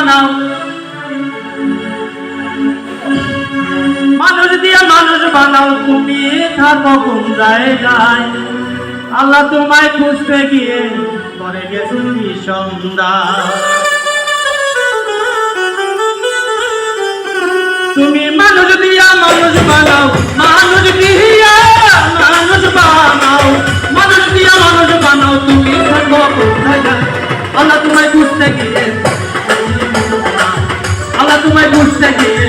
বানাও, মানুষ দিয়া মানুষ বানাও, তুমি থাকো কোন জায়গায়? আল্লাহ তোমায় খুঁজতে গিয়ে করে গেছি সন্ধ্যা। তুমি মানুষ দিয়া মানুষ বানাও, মানুষ দিয়া মানুষ বানাও, মানুষ দিয়া মানুষ বানাও, তুমি থাকো কোন জায়গায়? আল্লাহ তোমায় খুঁজতে গিয়ে, আল্লাহ তোমায় খুঁজতে গিয়ে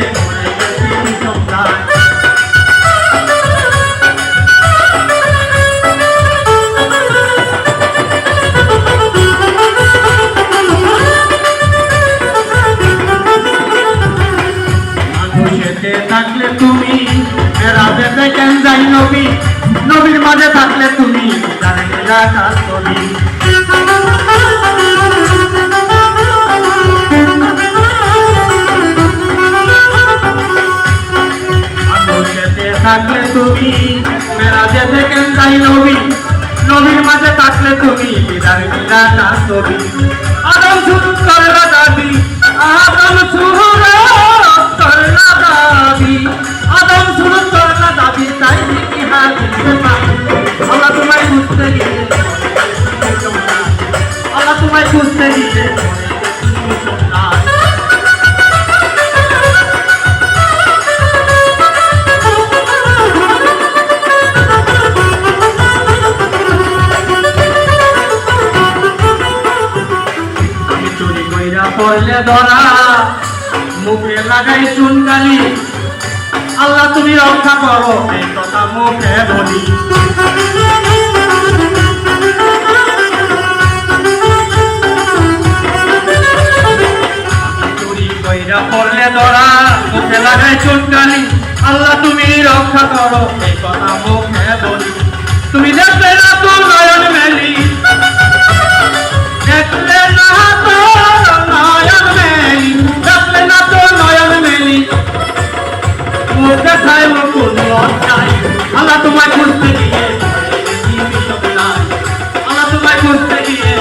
থাকলে তুমি রাতে দেখেন যাই নবী, নবীর মাঝে থাকলে তুমি থাকলে তুমি মেরাজে দেখেন যাই নবী, নবীর মাঝে থাকলে তুমি বিদার মিলা না ছবি। আদম শুরু করলা দাবি, আদম শুরু করলা দাবি, আদম শুরু করলা দাবি, তাই কি আল্লাহ তোমায় খুঁজতে গিয়ে, আল্লাহ তোমায় খুঁজতে গিয়ে পড়লে ধরা, মুখে লাগাই চুনকালি, আল্লাহ তুমি রক্ষা করো এই কথা মুখে বলি। চুরি কইরা পড়লে ধরা, মুখে লাগাই চুনকালি, আল্লাহ তুমি রক্ষা করো এই কথা মুখে বলি। তুমি দেখলে না তো নয়ন মেলি, দেখলে না তো নয়ন মেলি, দেখলে না তো নয়ন মেলি, মুখে খাই মুকুল লজ্জায়। আল্লাহ তোমায় খুঁজতে গিয়ে, আল্লাহ তোমায় খুঁজতে গিয়ে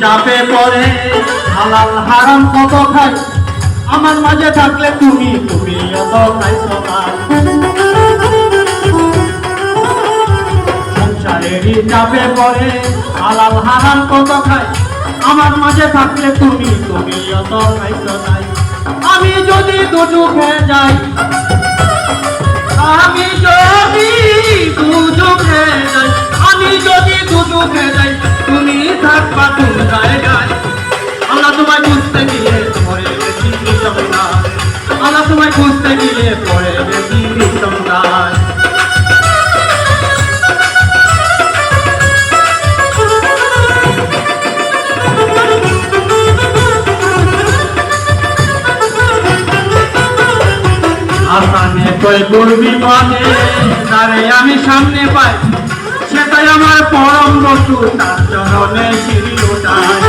চাপে পড়ে হালাল হারাম কত খাই, আমার মাঝে থাকলে তুমি তুমি অত খাইছো না। সংসারেরই চাপে পড়ে হালাল হারাম কত খাই, আমার মাঝে থাকলে তুমি তুমি অত খাইছো নাই। আমি যদি দুজুকে যাই, আমি যদি দুজুকে যাই, আমি যদি দুজুকে যাই, তুমি থাকবা কোন জায়গায়? আল্লাহ তোমায় খুঁজতে গিয়ে পড়ে গেছি বিষমদায়, আল্লাহ তোমায় খুঁজতে গিয়ে পড়ে গেছি বিষমদায়। আসানে কই করবি মানে তারে আমি সামনে পাই, সেটাই আমার পরম বস্তু, তার চরণে সিঁড়ি ওঠায়।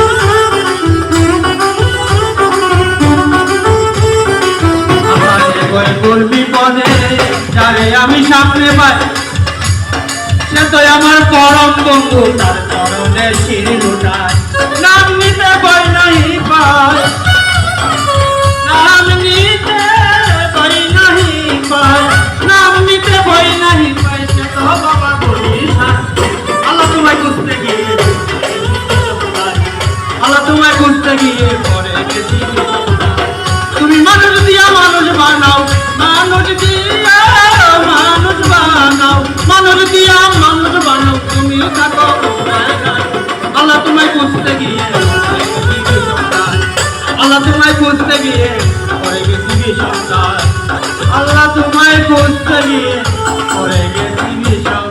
আমাকে কই করবি পদে যারে আমি সামনে পাই, সেটাই আমার পরম বন্ধু, তার চরণে সিঁড়ি ওঠায়। নাম নিতে ভয় নাই পায়, নাম নিতে ভয় নাই পায়, নাম নিতে ভয় নাই পায়, সে তো বাবা বলিস। আল্লাহ তোমায় খুঁজতে গিয়ে, আল্লাহ তোমায় খুঁজতে গিয়ে পড়ে গেছি। তুমি মানুষ দিয়া মানুষ বানাও, মানুষ দিয়া মানুষ বানাও, মানুষ দিয়া মানুষ বানাও, তুমিও থাকো। আল্লাহ তোমায় খুঁজতে গিয়ে, আল্লাহ তোমায় খুঁজতে গিয়ে পড়ে গেছি বিষমদায়, আল্লাহ তোমায় খুঁজতে গিয়ে পড়ে গেছি বিষমদায়।